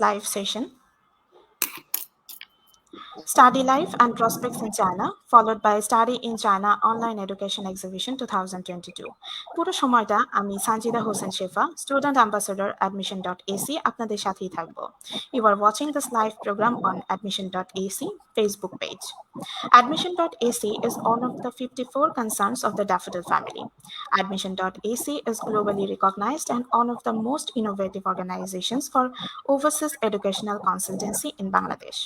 live session, Study Life and Prospects in China, followed by Study in China Online Education Exhibition 2022. পুরো সময়টা আমি সানজিদা হোসেন শেফা, student ambassador admission.ac আপনাদের সাথেই থাকবো। You are watching this live program on admission.ac Facebook page. Admission.ac is one of the 54 concerns of the Daffodil family. Admission.ac is globally recognized and one of the most innovative organizations for overseas educational consultancy in Bangladesh.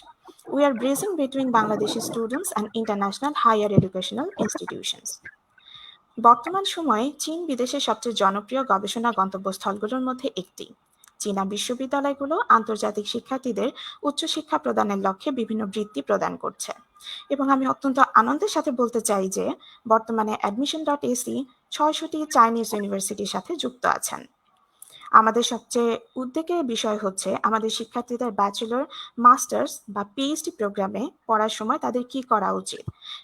We are bridging between Bangladeshi students and international higher educational institutions. বর্তমান সময়ে চীন বিদেশের সবচেয়ে জনপ্রিয় গবেষণা গন্তব্যস্থলগুলোর মধ্যে একটি। চীনা বিশ্ববিদ্যালয়গুলো আন্তর্জাতিক শিক্ষার্থীদের উচ্চশিক্ষা প্রদানের লক্ষ্যে বিভিন্ন বৃত্তি প্রদান করছে এবং আমি অত্যন্ত আনন্দের সাথে বলতে চাই যে বর্তমানে admission.ac 600টি চাইনিজ ইউনিভার্সিটির সাথে যুক্ত আছেন। আমাদের সবচেয়ে উদ্বেগের বিষয় হচ্ছে আমাদের শিক্ষার্থীদের ব্যাচেলর, মাস্টার্স বা পিএইচডি প্রোগ্রামে পড়ার সময় তাদের কি করা উচিত।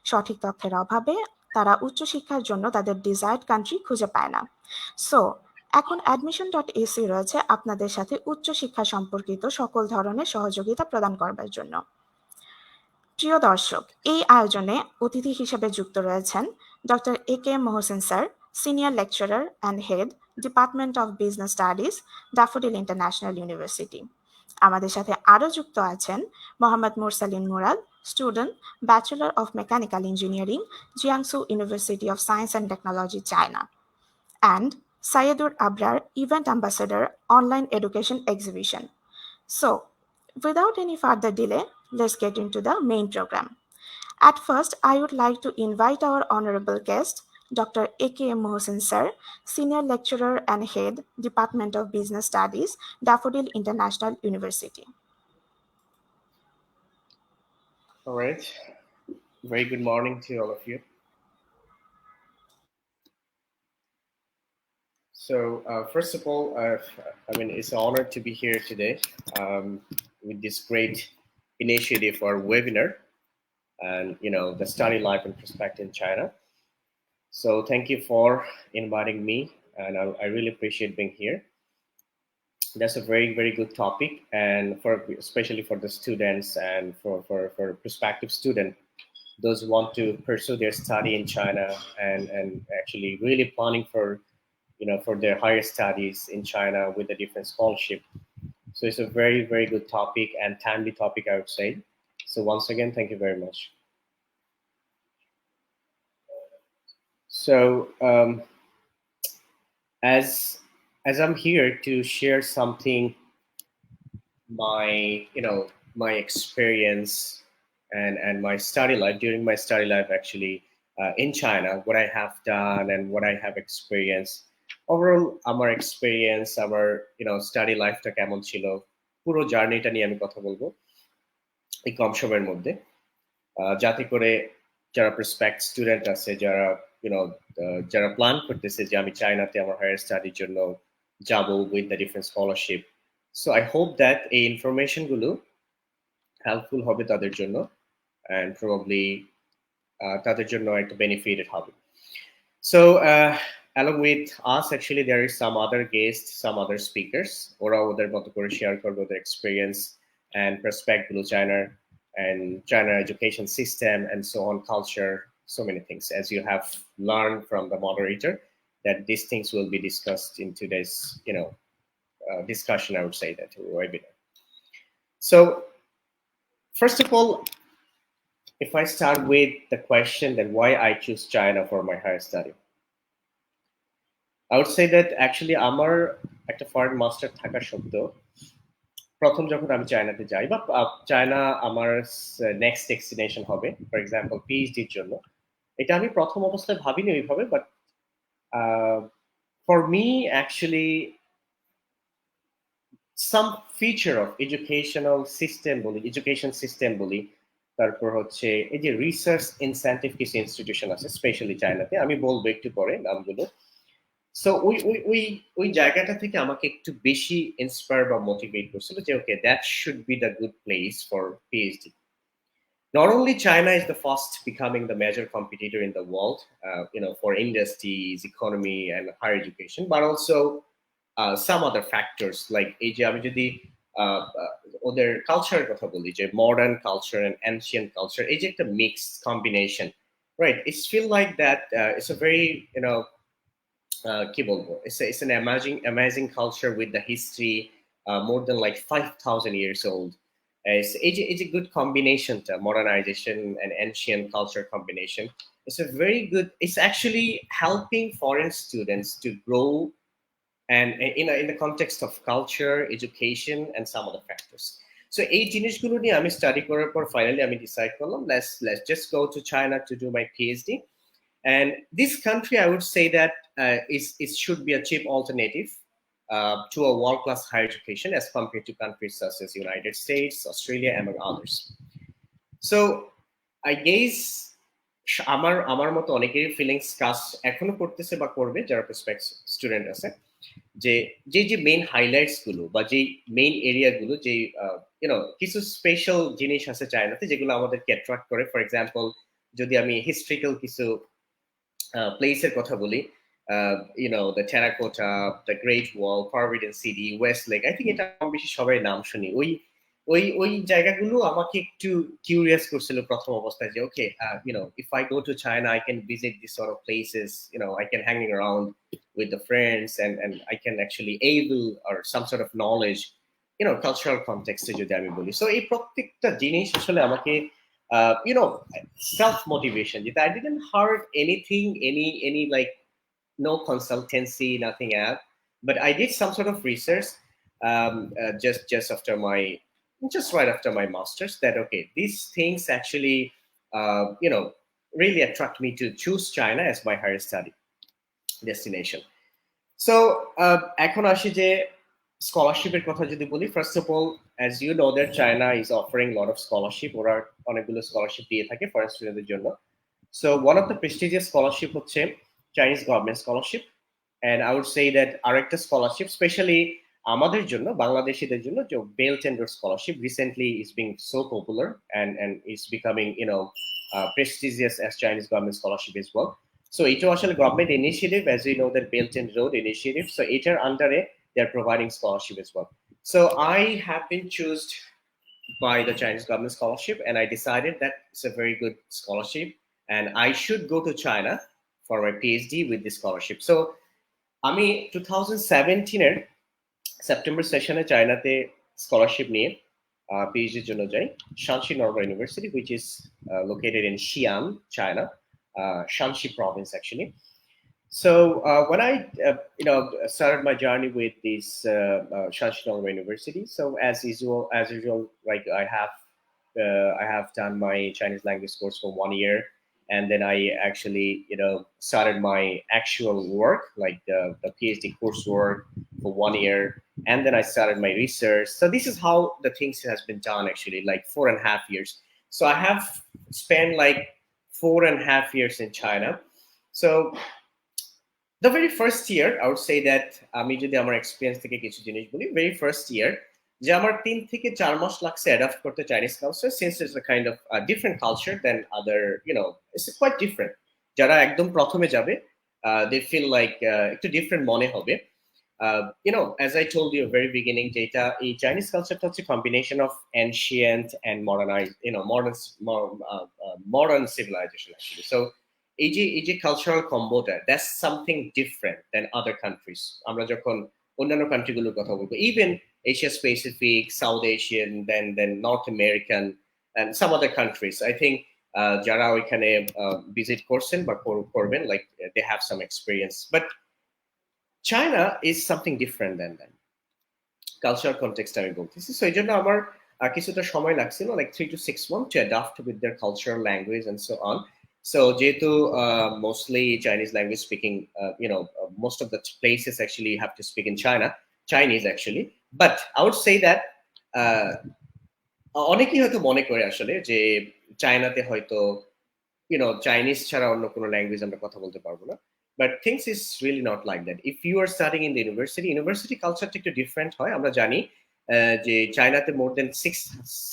সঠিক তথ্যের অভাবে তারা উচ্চশিক্ষার জন্য তাদের ডিজায়ার্ড কান্ট্রি খুঁজে পায় না। সো এখন admission.ac রয়েছে আপনাদের সাথে উচ্চশিক্ষা সম্পর্কিত সকল ধরনের সহযোগিতা প্রদান করবার জন্য। প্রিয় দর্শক, এই আয়োজনে অতিথি হিসেবে যুক্ত রয়েছেন doctor A K Mohsin sir, senior lecturer and head, department of business studies, daffodil international university. আমাদের সাথে আরও যুক্ত আছেন মোহাম্মদ মুরসালিন Murad, student, bachelor of mechanical engineering, Jiangsu university of science and technology, China, and Sayedur Abrar, Event Ambassador, Online Education Exhibition. So, without any further delay, let's get into the main program. At first, I would like to invite our honorable guest, Dr. A.K. Mohsin Sir, Senior Lecturer and Head, Department of Business Studies, Daffodil International University. All right. Very good morning to all of you. So first of all, it's an honor to be here today with this great initiative or webinar, and the Study Life and Prospects in China. So thank you for inviting me, and I really appreciate being here. That's a very, very good topic, and especially for the students and for prospective students, those who want to pursue their study in China and actually really planning for their higher studies in China with a different scholarship. So it's a very, very good topic and timely topic, I would say. So once again, thank you very much. So as I'm here to share something, my experience and my study life, during my study life actually in China, what I have done and what I have experienced. Overall, আমার experience, আমার study লাইফটা কেমন ছিল, পুরো জার্নিটা নিয়ে আমি কথা বলবো এই কম সময়ের মধ্যে, যাতে করে যারা প্রসপেক্ট স্টুডেন্ট আছে, যারা প্ল্যান করতেছে যে আমি চায়নাতে আমার হায়ার স্টাডির জন্য যাব with the different scholarship. So I hope that এই ইনফরমেশন গুলো হেল্পফুল হবে তাদের জন্য, and probably তাদের জন্য একটা বেনিফিটেড হবে। So along with us, actually, there is some other guests, some other speakers. ওরা ওদের মতো করে শেয়ার করবে their experience and prospect Blue China and China education system and so on, culture, so many things. As you have learned from the moderator, that these things will be discussed in today's, discussion. I would say that webinar. So, first of all, if I start with the question that why I choose China for my higher study. I would say that actually আমার একটা foreign master থাকা সত্ত্বেও প্রথম যখন আমি চায়নাতে যাই বা চায়না আমার নেক্সট ডেস্টিনেশন হবে, ফর এক্সাম্পল পিএইচডির জন্য, এটা আমি প্রথম অবস্থায় ভাবিনি ওইভাবে, but for me actually some feature of education system বলি, তারপর হচ্ছে এই যে রিসার্চ ইনসেন্টিভ কিছু ইনস্টিটিউশন আছে স্পেশালি চায়নাতে, আমি বলবো একটু পরে নামগুলো। সো ওই জায়গাটা থেকে আমাকে একটু বেশি ইন্সপায়ার বা মোটিভেট করছিল যে okay, that should be the good place for PhD. Not only China is the fast becoming the major competitor in the world, for industries, economy, and higher education, but also some other factors like এই যে আমি যদি ওদের কালচারের কথা বলি, যে modern culture and ancient culture, এই যে একটা mixed combination, right? It's feel like that it's a very কি বলবো, it's an amazing culture with the history more than like 5,000 years old. It's a good combination to modernization and ancient culture combination. It's a very good, it's actually helping foreign students to grow, and in the context of culture, education, and some other factors. So এই জিনিসগুলো নিয়ে আমি study করার পর finally আমি decide করলাম, let's just go to China to do my PhD. And this country, I would say that it should be a cheap alternative to a world-class higher education as compared to countries such as United States, Australia, among others. So I guess আমার মতো অনেকেরই feelings কাজ এখনো করতেছে বা করবে যারা prospect student আছে, যে যে মেইন হাইলাইটস গুলো বা যে মেইন এরিয়া গুলো, যে কিছু স্পেশাল জিনিস আছে চায়নাতে যেগুলো আমাদেরকে অ্যাট্রাক্ট করে। ফর এক্সাম্পল, যদি আমি হিস্ট্রিক্যাল কিছু প্লেসের কথা বলি, the Terracotta, the Great Wall, Forbidden City, Westlake, I think এটা বেশি সবাই নাম শুনি। ওই জায়গাগুলো আমাকে একটু কিউরিয়াস করছিল প্রথম অবস্থায়, যে ওকে, if I go to China, I can visit these sort of places, I can hang around with the friends, and I can actually able or some sort of knowledge, cultural context যদি আমি বলি। So এই প্রত্যেকটা জিনিস আসলে আমাকে self motivation, I didn't heard anything, any like no consultancy, nothing else, but I did some sort of research just right after my master's, that okay, these things actually really attract me to choose China as my higher study destination. So এখন আসি যে স্কলারশিপের কথা যদি বলি, first of all, as you know that China is offering lot of scholarship, ওরা অনেকগুলো scholarship দিয়ে থাকে ফরেন স্টুডেন্টদের জন্য। So one of the prestigious scholarship হচ্ছে Chinese government scholarship, and I would say that আরেকটা স্কলারশিপ স্পেশালি আমাদের জন্য, বাংলাদেশিদের জন্য, যে belt and road scholarship recently is being so popular and is becoming prestigious as Chinese government scholarship as well. So it was a government initiative, as we know, that Belt and Road initiative. So it are under it, they're providing scholarship as well. So I have been chosen by the Chinese government scholarship, and I decided that it's a very good scholarship, and I should go to China for my PhD with this scholarship. So আমি 2017 এর September সেশনে চায়নাতে scholarship নিয়ে পিএইচডির জন্য যাই, Shanxi Normal University, which is located in Xi'an, China, Shanxi province actually. So when I started my journey with this Shanxi Normal University, so as usual, like I have done my Chinese language course for 1 year, and then I actually started my actual work, like the PhD coursework, for 1 year, and then I started my research. So this is how the things has been done actually, like 4.5 years. So I have spent like 4.5 years in China. So the very first year, I would say that আমি যদি আমার experience থেকে কিছু জিনিস বলি, very first year যে আমার 3 থেকে 4 মাস লাগছে অ্যাডাপ্ট করতে Chinese culture, since it's a kind of different culture than other, it's quite different. যারা একদম প্রথমে যাবে, দে ফিল লাইক একটু ডিফারেন্ট মনে হবে। As I told you at the very beginning, যেটা এই চাইনিজ কালচারটা হচ্ছে combination of ancient and modernized, modern civilization actually. So এই যে কালচারাল কম্বোটা, that's something different then other countries. আমরা যখন অন্যান্য কান্ট্রিগুলোর কথা বলবো, even Asia specific, south Asian, then north American and some other countries, I think যারা ওইখানে ভিজিট করছেন বা করবেন, like they have some experience, but China is something different then that cultural context আমি বলতেছি। সো এই জন্য আমার কিছুটা সময় লাগছিল, like 3 to 6 months to adapt with their culture, language, and so on. So যেহেতু mostly Chinese language speaking, most of the places actually have to speak in Chinese actually, but I would say that অনেকেই হয়তো মনে করে আসলে যে চায়নাতে হয়তো Chinese ছাড়া অন্য কোনো ল্যাঙ্গুয়েজ আমরা কথা বলতে পারবো না, but things is really not like that. If you are studying in the university culture একটু ডিফারেন্ট হয়। আমরা জানি যে চায়নাতে more than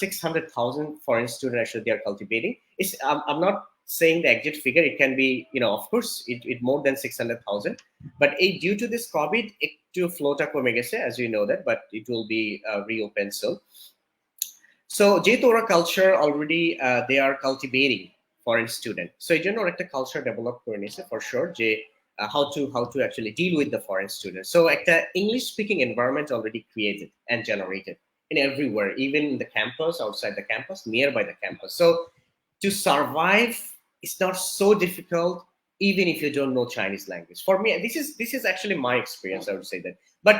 600,000 foreign students actually they are cultivating. I'm not saying the exact figure, it can be, of course it more than 600,000, but due to this COVID, একটু ফ্লোটা কমে গেছে, as you know that, but it will be reopened soon. So যেহেতু ওরা culture already they are cultivating foreign student, so এই জন্য ওরা একটা culture develop করে নিয়েছে ফর শিওর যে how to actually deal with the foreign students. So একটা English speaking environment already created and generated in everywhere, even in the campus, outside the campus, nearby the campus. So to survive, it's not so difficult even if you don't know Chinese language. For me, this is actually my experience, I would say that. But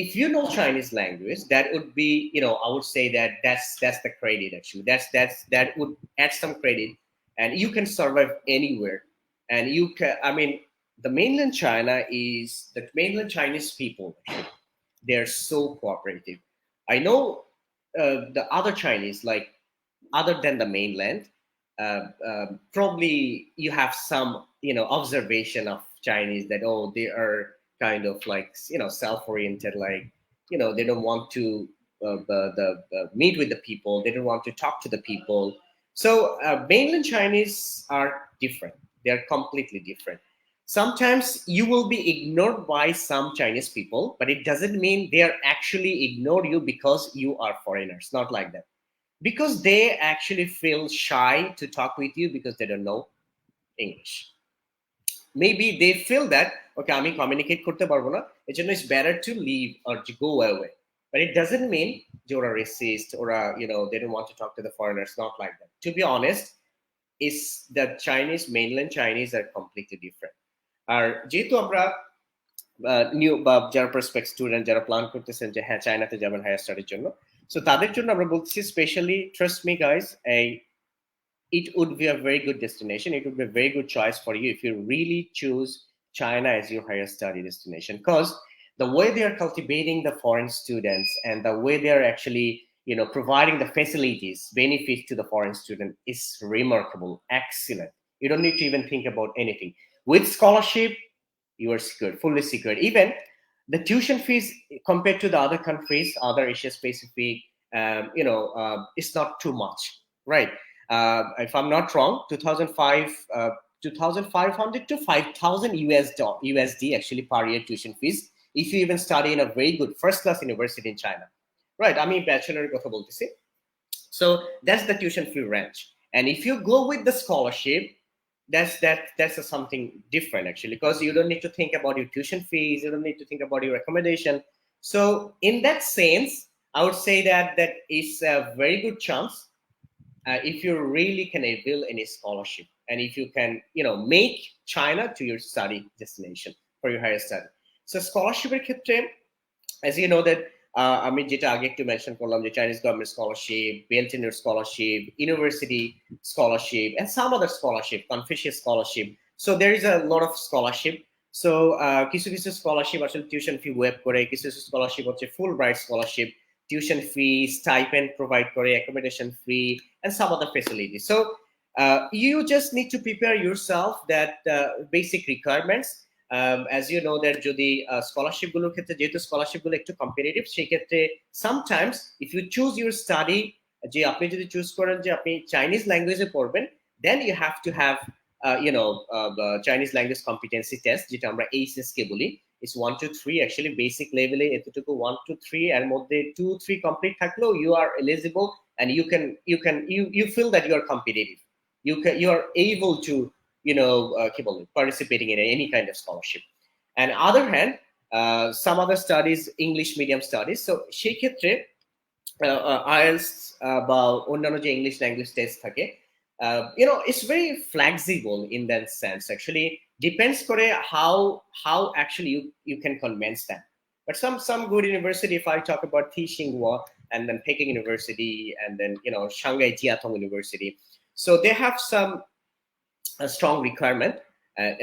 if you know Chinese language, that would be, I would say that that's the credit actually. That would add some credit, and you can survive anywhere. And you can, I mean, the mainland Chinese people, they're so cooperative. I know the other Chinese, like other than the mainland, probably you have some, observation of Chinese that, oh, they are kind of like, self-oriented, like, they don't want to meet with the people, they don't want to talk to the people. So mainland Chinese are different. They're completely different. Sometimes you will be ignored by some Chinese people, but it doesn't mean they are actually ignore you because you are foreigners. Not like that, because they actually feel shy to talk with you because they don't know English. Maybe they feel that, okay, আমি communicate করতে পারবো না, এজন্য it's better to leave or to go away. But it doesn't mean যে ওরা racist, ওরা, they don't want to talk to the foreigners. Not like that. To be honest, is the mainland Chinese are completely different. আর যেহেতু আমরা new বা যারা prospect student, যারা plan করতেছেন যে হ্যাঁ চায়নাতে যাবেন হায়ার স্টাডির জন্য, সো তাদের জন্য আমরা বলছি specially, trust me guys, it would be a very good destination. It would be a very good choice for you if you really choose China as your higher study destination, because the way they are cultivating the foreign students and the way they are actually, providing the facilities, benefits to the foreign student is remarkable, excellent. You don't need to even think about anything. With scholarship, you are secured, fully secured. Even the tuition fees compared to the other countries, other Asia Pacific, it's not too much, right? If I'm not wrong, 2,500 to 5,000 USD actually per year tuition fees if you even study in a very good first class university in China, right? I mean, bachelor kotha boltechi. So that's the tuition fee range. And if you go with the scholarship, that's something different actually, because you don't need to think about your tuition fees, you don't need to think about your accommodation. So in that sense, I would say that is a very good chance if you really can avail any scholarship, and if you can, make China to your study destination for your higher study. So scholarship ক্ষেত্রে, as you know that আমি যেটা আগে একটু mention করলাম যে Chinese government scholarship, বেলটেনের scholarship, university scholarship, and some other scholarship, Confucius scholarship. So there is a lot of scholarship. So কিছু কিছু স্কলারশিপ আসলে টিউশন ফি ওয়েব করে, কিছু কিছু স্কলারশিপ হচ্ছে Fulbright scholarship, tuition fee, stipend provide করে, accommodation free, and some other facilities. So you just need to prepare yourself that basic requirements. As you know that যদি scholarship গুলোর ক্ষেত্রে, যেহেতু scholarship গুলো একটু কম্পিটিটিভ, সেই ক্ষেত্রে sometimes if you choose your study, যে আপনি যদি চুজ করেন যে আপনি চাইনিজ ল্যাঙ্গুয়েজে পড়বেন, then you have to have Chinese language competency test, যেটা আমরা HSK কে বলি. It's 1 to 3 actually, basic level এতটুকু 1 to 3 এর মধ্যে 2 3 কমপ্লিট থাকলেও you are eligible, and you feel that you are competitive, you are able to, participating in any kind of scholarship. And other hand, some other studies, English medium studies, so সেই ক্ষেত্রে IELTS বা অন্যান্য যে English language test থাকে, it's very flexible in that sense. Actually depends করে how actually you can convince them. But some good university, if I talk about Tsinghua and then Peking University and then Shanghai Jiatong University, so they have some strong requirement.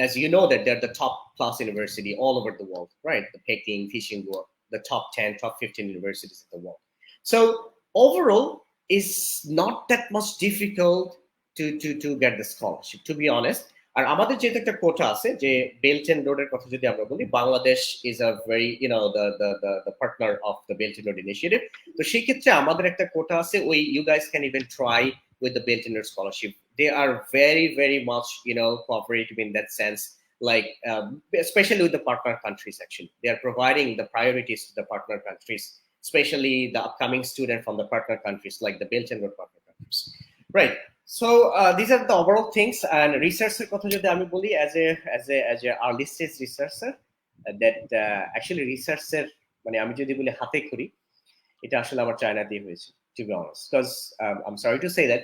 As you know that they're the top class university all over the world, right? The Peking, Tsinghua, the top 10, top 15 universities in the world. So overall, it's not that much difficult to get the scholarship, to be honest. আর আমাদের যেহেতু একটা কোটা আছে, যে belt and রোডের কথা যদি আমরা বলি, Bangladesh is a very the partner of the Belt and Road Initiative. তো সেই ক্ষেত্রে আমাদের একটা কোটা আছে, ওই you guys can even try with the Belt and Road scholarship. They are very very much cooperative in that sense, like especially with the partner countries. Actually they are providing the priorities to the partner countries especially the upcoming student from the partner countries like the Belt and Road partner countries. Right. So these are the overall things. And researcher কথা যদি আমি বলি as a early stage researcher, that actually researcher মানে আমি যদি বলি হাতে খড়ি, এটা আসলে আমার চায়নাতেই হয়েছে, to be honest, because I'm sorry to say that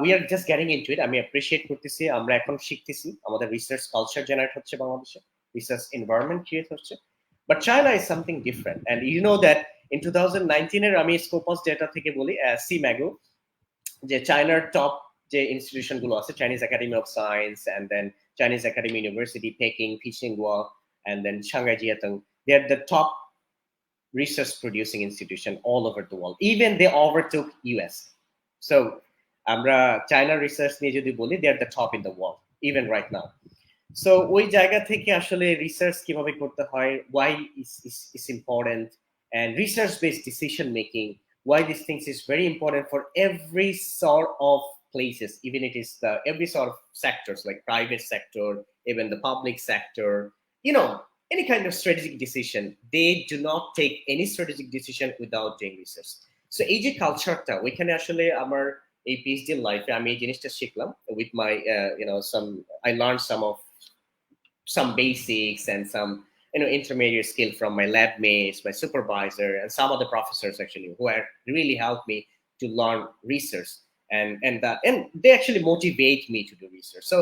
we are just getting into it. আমি অ্যাপ্রিশিয়েট করতেছি, আমরা এখন শিখতেছি, আমাদের রিসার্চ কালচার জেনারেট হচ্ছে বাংলাদেশে, রিসার্চ এনভায়রনমেন্ট ক্রিয়েট হচ্ছে, but China is something different. And you know that in 2019 এর আমি স্কোপাস ডেটা থেকে বলি, সিম্যাগো, যে চায়নার টপ যে ইনস্টিটিউশন গুলো আছে, Chinese academy of science, and then Chinese academy university Peking, পিচিংহুয়া, and then Shanghai Jiaotong, they are the top research producing institution all over the world. Even they overtook US. So আমরা China research নিয়ে যদি বলি, they are the top in the world even right now. So ওই জায়গা থেকে আসলে research কিভাবে করতে হয়, why is important, and research based decision making, why these things is very important for every sort of places, even it is the every sort of sectors like private sector, even the public sector, you know, any kind of strategic decision. They do not take any strategic decision without doing research. So এই যে কালচারটা ওইখানে আসলে আমার এই PhD লাইফে আমি এই জিনিসটা শিখলাম with my I learned some basics and some intermediate skill from my lab mates, my supervisor, and some of the professors actually who have really helped me to learn research, and they actually motivate me to do research. So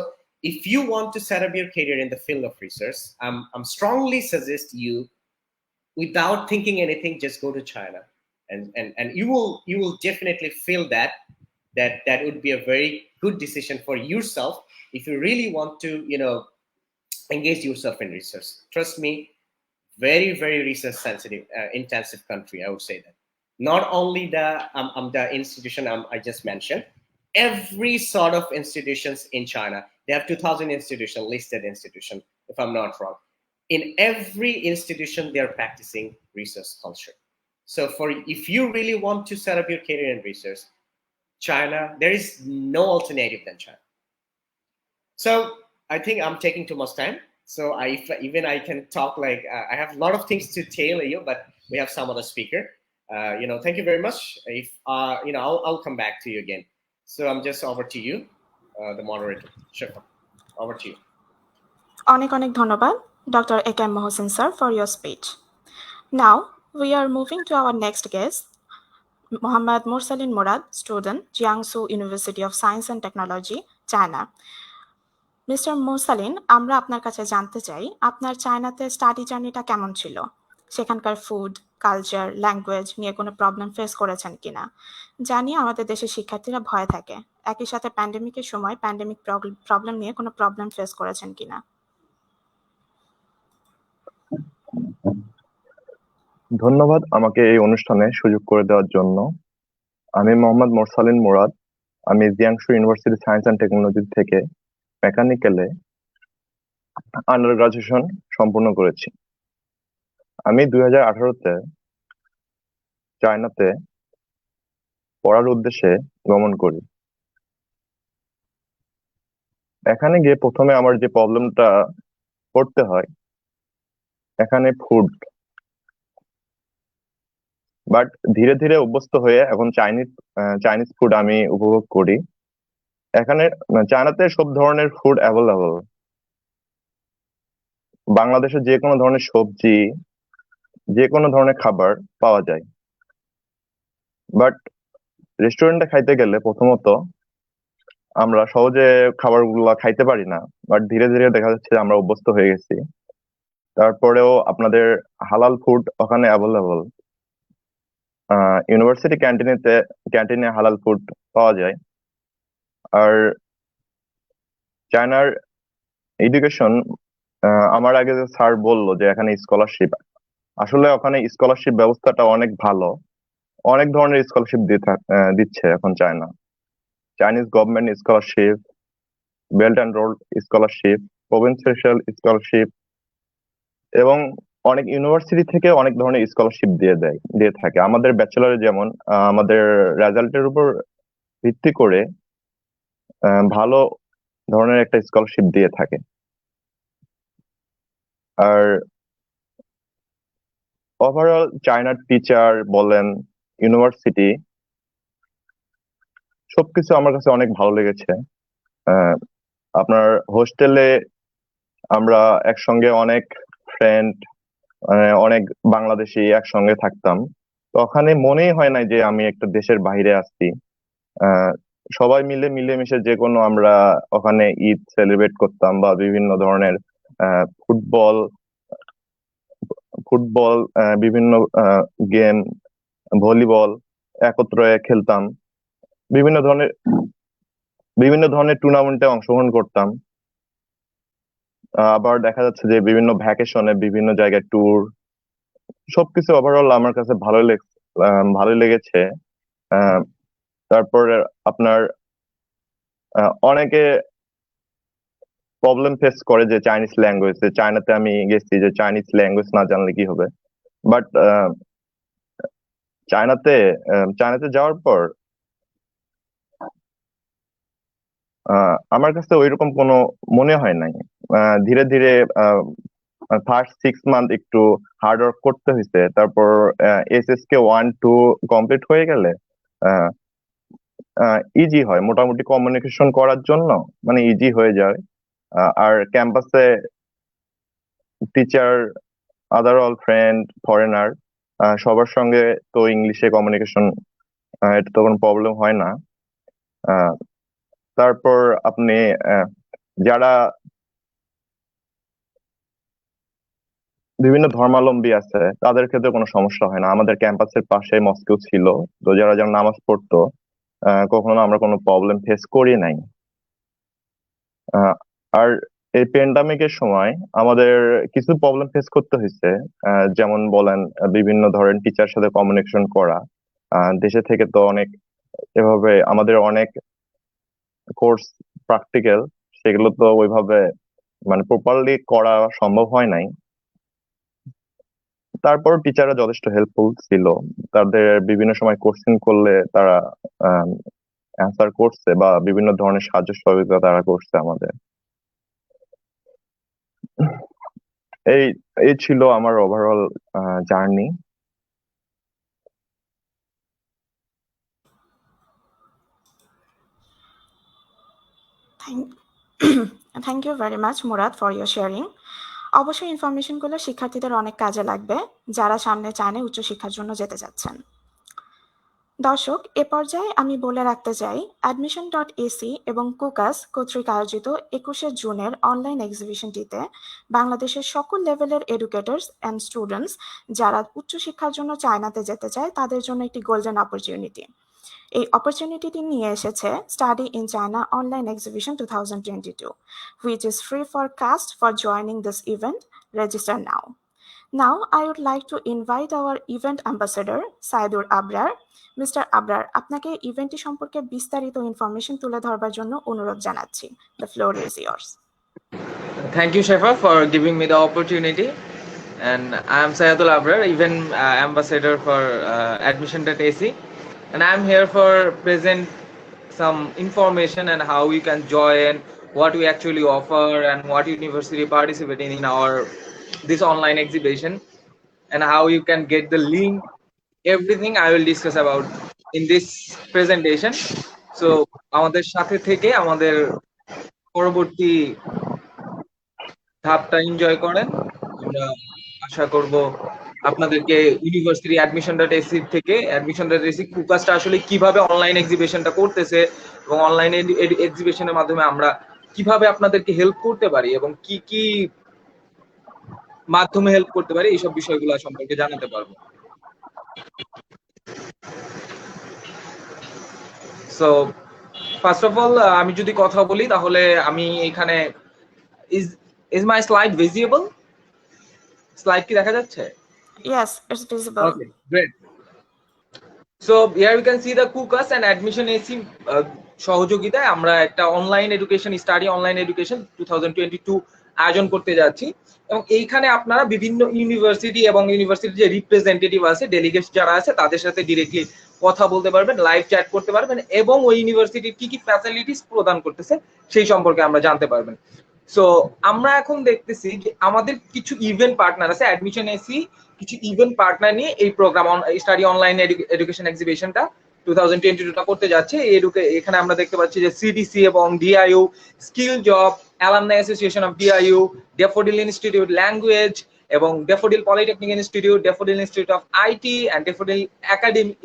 if you want to set up your career in the field of research, I'm strongly suggest you, without thinking anything, just go to China, and you will definitely feel that would be a very good decision for yourself if you really want to engage yourself in research. Trust me, very very research sensitive, intensive country, I would say that. Not only the institution I just mentioned, every sort of institutions in China, they have 2,000 institution listed institution, if I'm not wrong. In every institution they are practicing research culture. So if you really want to set up your career in research, China, there is no alternative than China. So I think I'm taking too much time. So I can talk like I have a lot of things to tell you, but we have some other speaker. Thank you very much. If I'll come back to you again. So I'm just over to you, the moderator. Sure, over to you. অনেক অনেক ধন্যবাদ Dr. A.K.M. Mohsin sir for your speech. Now we are moving to our next guest, Mohammad Mursalin Murad, student, Jiangsu University of Science and Technology, China. Mister মুরসালিন, আমরা আপনার কাছে জানতে চাই আপনার চায়নাতে স্টাডি জার্নিটা কেমন ছিল, সেখানকার ফুড, কালচার, ল্যাঙ্গুয়েজ নিয়ে কোনো প্রবলেম ফেস করেছেন কিনা। জানি আমাদের দেশের শিক্ষার্থীরা ভয় থাকে, একই সাথে প্যান্ডেমিকের সময় প্যান্ডেমিক প্রবলেম নিয়ে কোনো প্রবলেম ফেস করেছেন কিনা। ধন্যবাদ আমাকে এই অনুষ্ঠানে সুযোগ করে দেওয়ার জন্য। আমি মোহাম্মদ মোরসালিন মুরাদ। আমি Jiangsu university science and technology থেকে মেকানিক্যালে আন্ডার গ্রাজুয়েশন সম্পূর্ণ করেছি। আমি 2018-তে চায়নাতে পড়ার উদ্দেশ্যে গমন করি। এখানে গিয়ে প্রথমে আমার যে প্রবলেমটা পড়তে হয়, এখানে ফুড, বাট ধীরে ধীরে অভ্যস্ত হয়ে এখন চাইনিজ ফুড আমি উপভোগ করি। এখানে চায়নাতে সব ধরনের ফুড অ্যাভেলেবল। বাংলাদেশে যে কোনো ধরনের সবজি, যে কোনো ধরনের খাবার পাওয়া যায়। বাট রেস্টুরেন্টে খাইতে গেলে প্রথমত আমরা সহজে খাবারগুলো খাইতে পারি না, বাট ধীরে ধীরে দেখা যাচ্ছে আমরা অভ্যস্ত হয়ে গেছি। তারপরেও আপনাদের হালাল ফুড ওখানে অ্যাভেলেবল। ইউনিভার্সিটি ক্যান্টিনে হালাল ফুড পাওয়া যায়। আর চায়নার এডুকেশন, আমার আগে যে স্যার বললো যে এখানে স্কলারশিপ, আসলে ওখানে স্কলারশিপ ব্যবস্থাটা অনেক ভালো। অনেক ধরনের স্কলারশিপ দিচ্ছে এখন Chinese government scholarship, belt and road scholarship, provincial scholarship, এবং অনেক ইউনিভার্সিটি থেকে অনেক ধরনের স্কলারশিপ দিয়ে থাকে। আমাদের ব্যাচেলারে যেমন আমাদের রেজাল্টের উপর ভিত্তি করে ভালো ধরনের একটা স্কলারশিপ দিয়ে থাকে। আর ওভারঅল চায়নার টিচার বলেন, ইউনিভার্সিটি, সবকিছু আমার কাছে অনেক ভালো লেগেছে। আহ, আপনার হোস্টেলে আমরা একসঙ্গে অনেক ফ্রেন্ড, অনেক বাংলাদেশি একসঙ্গে থাকতাম। তো ওখানে মনেই হয় না যে আমি একটা দেশের বাইরে আসছি। আহ, সবাই মিলেমিশে যে কোনো আমরা ওখানে ঈদ সেলিব্রেট করতাম, বা বিভিন্ন ধরনের ফুটবল ফুটবল বিভিন্ন গেম, ভলিবল একত্রে খেলতাম। বিভিন্ন ধরনের বিভিন্ন ধরনের টুর্নামেন্টে অংশগ্রহণ করতাম। আবার দেখা যাচ্ছে যে বিভিন্ন ভ্যাকেশনে বিভিন্ন জায়গায় ট্যুর, সবকিছু ওভারঅল আমার কাছে ভালোই লেগেছে। আহ, তারপরে আপনার অনেকে প্রবলেম ফেস করে যে চাইনিজ ল্যাঙ্গুয়েজ, চায়নাতে আমি গেছি, যে চাইনিজ ল্যাঙ্গুয়েজ না জানলে কি হবে। বাট চায়নাতে চায়নাতে যাওয়ার পর আমার কাছে ওইরকম কোনো মনে হয় নাই। ধীরে ধীরে ফার্স্ট 6 মান্থ একটু হার্ড ওয়ার্ক করতে হয়েছে, তারপর এসএসকে 1-2 কমপ্লিট হয়ে গেলে ইজি হয় মোটামুটি কমিউনিকেশন করার জন্য, মানে ইজি হয়ে যায়। আর ক্যাম্পাসে টিচার, আদার অল ফ্রেন্ড, ফরেনার, সবার সঙ্গে তো ইংলিশে কমিউনিকেশন, এটা তো কোনো প্রবলেম হয় না। আহ, তারপর আপনি যারা বিভিন্ন ধর্মাবলম্বী আছে তাদের ক্ষেত্রে কোনো সমস্যা হয় না। আমাদের ক্যাম্পাসের পাশে মস্কিও ছিল, তো যারা যারা নামাজ পড়তো কখনো আমরা কোনো প্রবলেম ফেস করি নাই। আহ, আর এই প্যান্ডামিকের সময় আমাদের কিছু প্রবলেম ফেস করতে হয়েছে। যেমন বলেন, বিভিন্ন ধরনের টিচার সাথে কমিউনিকেশন করা। দেশে থেকে তো অনেক এভাবে আমাদের অনেক কোর্স প্র্যাকটিক্যাল, সেগুলো তো ওইভাবে মানে প্রপারলি করা সম্ভব হয় নাই। তারপর টিচাররা যথেষ্ট হেল্পফুল ছিল। তাদের বিভিন্ন সময় কোশ্চেন করলে তারা অ্যান্সার করছে, বা বিভিন্ন ধরনের সাহায্য সহযোগিতা তারা করছে আমাদের। এই এই ছিল আমার overall journey. Thank thank you very much Murad for your sharing. অবশ্যই ইনফরমেশনগুলো শিক্ষার্থীদের অনেক কাজে লাগবে যারা সামনে চায়নায় উচ্চশিক্ষার জন্য যেতে যাচ্ছেন। দর্শক, এ পর্যায়ে আমি বলে রাখতে চাই, admission.ac এবং কুকাস কর্তৃক আয়োজিত 21শে জুনের অনলাইন এক্সিবিশনটিতে বাংলাদেশের সকল লেভেলের এডুকেটরস অ্যান্ড স্টুডেন্টস যারা উচ্চশিক্ষার জন্য চায়নাতে যেতে চায় তাদের জন্য একটি গোল্ডেন অপরচুনিটি। এই অপরচুনিটিটি নিয়ে এসেছে study in China online exhibition 2022, which is free for cost for joining this event. Register now. Now, I would like to invite our event ambassador, Saidur Abrar. Mister Abrar, আপনাকে ইভেন্টটি সম্পর্কে বিস্তারিত ইনফরমেশন তুলে ধরবার জন্য অনুরোধ জানাচ্ছি। The floor is yours. Thank you, Shefa, for giving me the opportunity. And I am Saidul Abrar, event ambassador for admission.ac. And I'm here for present some information and how you can join, what we actually offer, and what university participating in our this online exhibition, and how you can get the link. Everything I will discuss about in this presentation. So আমাদের সাথে থেকে আমাদের পরবর্তী ধাপটা enjoy করেন। আমরা আশা করব আপনাদেরকে ইউনিভার্সিটি admission.ac থেকে admission.ac কুকাসটা আসলে কিভাবে অনলাইন এক্সিবিশনটা করতেছে এবং অনলাইন এক্সিবিশনের মাধ্যমে আমরা কিভাবে আপনাদেরকে হেল্প করতে পারি এবং কি কি মাধ্যমে হেল্প করতে পারি, এইসব বিষয়গুলো সম্পর্কে জানাতে পারবো। সো ফার্স্ট অফ অল আমি যদি কথা বলি তাহলে আমি এখানে is my slide visible? Slide কি দেখা যাচ্ছে? Yes, it's visible. Okay, great. So here we can see the কুকাস and admission.ac সহযোগিতায় আমরা একটা online education study online education 2022 আয়োজন করতে যাচ্ছি, এবং এইখানে আপনারা বিভিন্ন ইউনিভার্সিটি এবং ইউনিভার্সিটির যে রিপ্রেজেন্টেটিভ আছে, ডেলিগেটস যারা আছে তাদের সাথে ডিরেক্টলি কথা বলতে পারবেন, লাইভ চ্যাট করতে পারবেন, এবং ওই ইউনিভার্সিটির কি কি ফ্যাসিলিটিস প্রদান করতেছে সেই সম্পর্কে আমরা জানতে পারবেন। সো আমরা এখন দেখতেছি যে আমাদের কিছু ইভেন্ট পার্টনার আছে, admission.ac কিছু ইভেন্ট পার্টনার নিয়ে এই প্রোগ্রাম স্টাডি অনলাইন এডুকেশন এক্সিবিশনটা 2022 করতে যাচ্ছে। এখানে আমরা দেখতে পাচ্ছি যে সিডিসি এবং DIU, skill job, alumni association of DIU, Daffodil institute language এবং Daffodil polytechnic institute, Daffodil institute of IT and Daffodil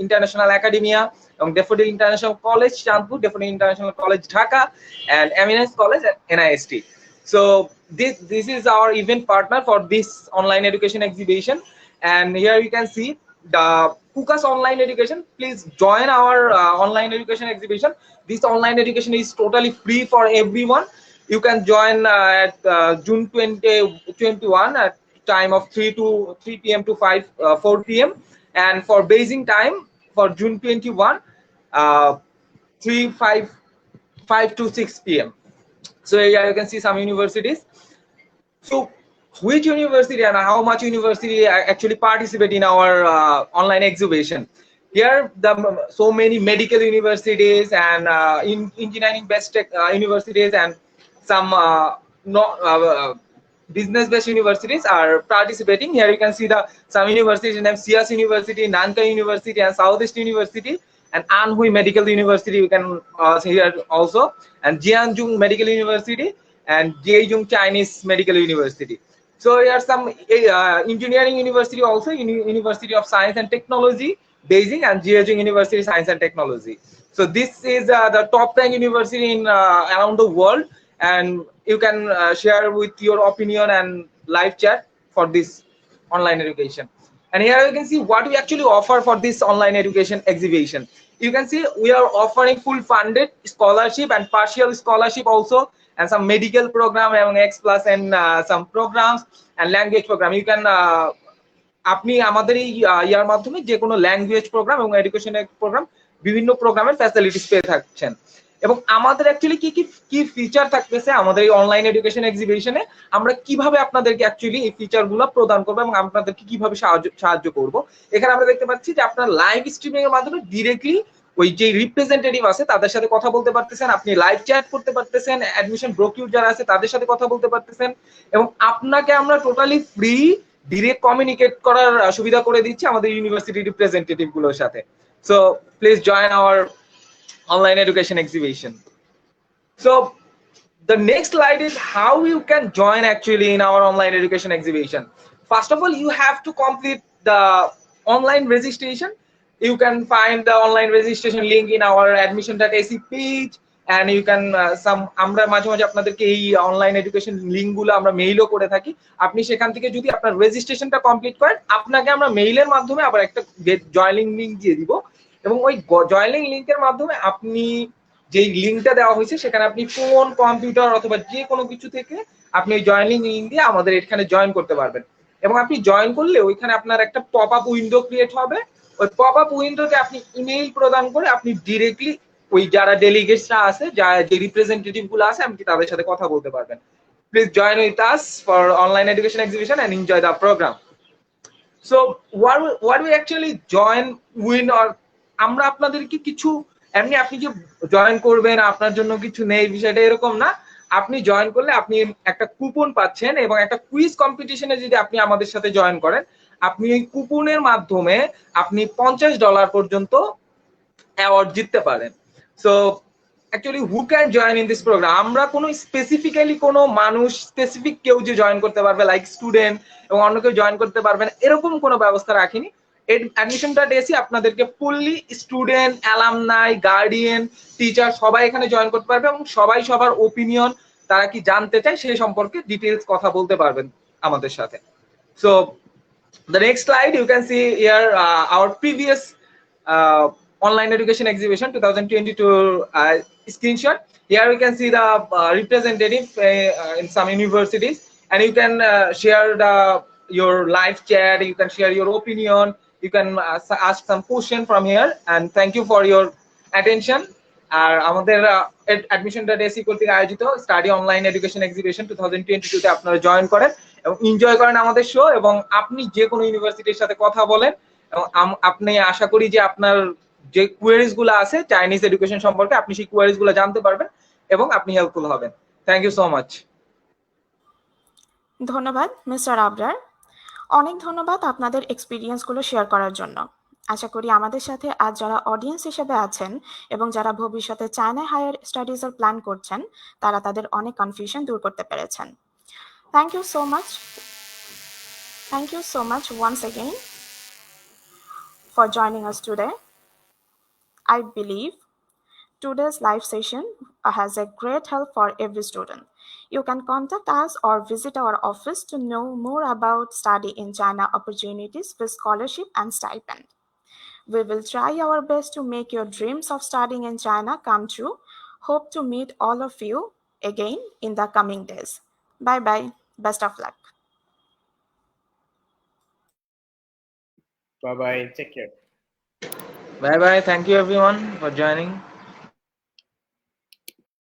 international academia এবং Daffodil international college Chandpur, Daffodil international college Dhaka and eminence college NIST. So this is our event partner for this online education exhibition, and here you can see the Kukas online education. Please join our online education exhibition. This online education is totally free for everyone. You can join at June 2021 at time of 3 p.m. to 4 p.m. and for Beijing time for June 21 5 to 6 p.m. So here you can see some universities. So which university and how much university actually participate in our online exhibition? Here so many medical universities and engineering based universities and some business based universities are participating. Here you can see some universities named Sias University, Nankai University and Southeast University, and Anhui Medical University you can see here also, and Jianzhou Medical University and Jeju Chinese Medical University. So here are some engineering university also, University of Science and Technology Beijing and Jeju University Science and Technology. So this is the top ranked university in around the world, and you can share with your opinion and live chat for this online education. And here you can see what we actually offer for this online education exhibition. You can see we are offering full funded scholarship and partial scholarship also, and some medical program among X plus and some programs and language program. You can আপনি আমাদের এই ইয়ার মাধ্যমে যে কোনো language programme এবং এডুকেশনের programme বিভিন্ন প্রোগ্রামের ফ্যাসিলিটিস পেয়ে থাকছেন। এবং আমাদের অ্যাকচুয়ালি কি ফিচার থাকতেছে আমাদের এই অনলাইন এডুকেশন এক্সিবিশনে, আমরা কিভাবে আপনাদেরকে অ্যাকচুয়ালি এই ফিচারগুলো প্রদান করবো এবং আপনাদেরকে কিভাবে সাহায্য করব। এখানে আমরা দেখতে পাচ্ছি যে আপনার লাইভ স্ট্রিমিং এর মাধ্যমে ডিরেক্টলি ওই যে রিপ্রেজেন্টেটিভ আছে তাদের সাথে কথা বলতে পারতেছেন, আপনি লাইভ চ্যাট করতে পারতেছেন, অ্যাডমিশন ব্রোকিউর যারা আছে তাদের সাথে কথা বলতে পারতেছেন, এবং আপনাকে আমরা টোটালি ফ্রি ডিরেক্ট কমিউনিকেট করার সুবিধা করে দিচ্ছি আমাদের ইউনিভার্সিটি রিপ্রেজেন্টেটিভ গুলোর সাথে। So please join our online education exhibition. So the next slide is how you can join actually in our online education exhibition. First of all, you have to complete the online registration. You can find the online registration link in our admission.ac page, and you can আমরা মাঝে মাঝে আপনাদেরকে এই online education link গুলো আমরা মেইলও করে থাকি। আপনি সেখান থেকে যদি আপনার রেজিস্ট্রেশনটা কমপ্লিট করেন, আপনাকে আমরা মেইলের মাধ্যমে আবার একটা জয়েনিং লিংক দিয়ে দিব, এবং ওই জয়েনিং লিংকের মাধ্যমে আপনি যেই লিংকটা দেওয়া হয়েছে সেখানে আপনি ফোন, কম্পিউটার অথবা যে কোনো কিছু থেকে আপনি ওই জয়েনিং লিংক দিয়ে আমাদের এখানে জয়েন করতে পারবেন। এবং আপনি জয়েন করলে ওইখানে আপনার একটা পপ আপ উইন্ডো ক্রিয়েট হবে। ওই পপ আপ উইন্ডোতে আপনি ইমেইল প্রদান করে আপনি ডিরেক্টলি ওই যারা ডেলিগেটসরা আছে, যে রিপ্রেজেন্টেটিভ গুলো আছে, আপনি তাদের সাথে কথা বলতে পারবেন। Please join with us for online education exhibition and enjoy the programme. So what we actually join win, or আমরা আপনাদেরকে কিছু এমনি আপনি যে জয়েন করবেন আপনার জন্য কিছু নেই বিষয়টা এরকম না। আপনি জয়েন করলে আপনি একটা কুপন পাচ্ছেন, এবং একটা কুইজ কম্পিটিশনে যদি আপনি আমাদের সাথে জয়েন করেন, আপনি এই কুপনের মাধ্যমে আপনি $50 পর্যন্ত অ্যাওয়ার্ড জিততে পারেন। So actually who can join in this programme, আমরা কোনো স্পেসিফিক্যালি কোনো মানুষ স্পেসিফিক কেউ যে জয়েন করতে পারবে লাইক স্টুডেন্ট এবং অন্য কেউ জয়েন করতে পারবেন এরকম কোনো ব্যবস্থা রাখিনি। admission.ac আপনাদেরকে fully student, alumni, guardian, teacher সবাই এখানে জয়েন করতে পারবে, এবং সবাই সবার ওপিনিয়ন তারা কি জানতে চায় সেই সম্পর্কে ডিটেইলস কথা বলতে পারবেন আমাদের সাথে। So the next slide you can see here our previous online education exhibition 2022 screenshot. Here you can see the representative in some universities, and you can share your live chat, you can share your opinion, you can ask some question from here, and thank you for your attention. আর আমাদের admission.ac কর্তৃক আয়োজিত study online education exhibition 2022 তে আপনারা join করেন এবং enjoy করেন আমাদের show, এবং আপনি যে কোনো ইউনিভার্সিটির সাথে কথা বলেন, এবং আপনি আশা করি যে আপনার যে কোয়েরিজ গুলো আছে চাইনিজ এডুকেশন সম্পর্কে আপনি সেই কোয়েরিজ গুলো জানতে পারবেন এবং আপনি হেল্পফুল হবেন। Thank you so much. ধন্যবাদ মিস্টার আবরার। অনেক ধন্যবাদ আপনাদের এক্সপিরিয়েন্সগুলো শেয়ার করার জন্য। আশা করি আমাদের সাথে আজ যারা অডিয়েন্স হিসেবে আছেন এবং যারা ভবিষ্যতে চায়নায় হায়ার স্টাডিজের প্ল্যান করছেন, তারা তাদের অনেক কনফিউশন দূর করতে পেরেছেন। Thank you so much. Thank you so much once again for joining us today. I believe today's live session has a great help for every student. You can contact us or visit our office to know more about study in China opportunities with scholarship and stipend. We will try our best to make your dreams of studying in China come true. Hope to meet all of you again in the coming days. Bye bye. Best of luck. Bye bye. Take care. Bye bye. Thank you everyone for joining.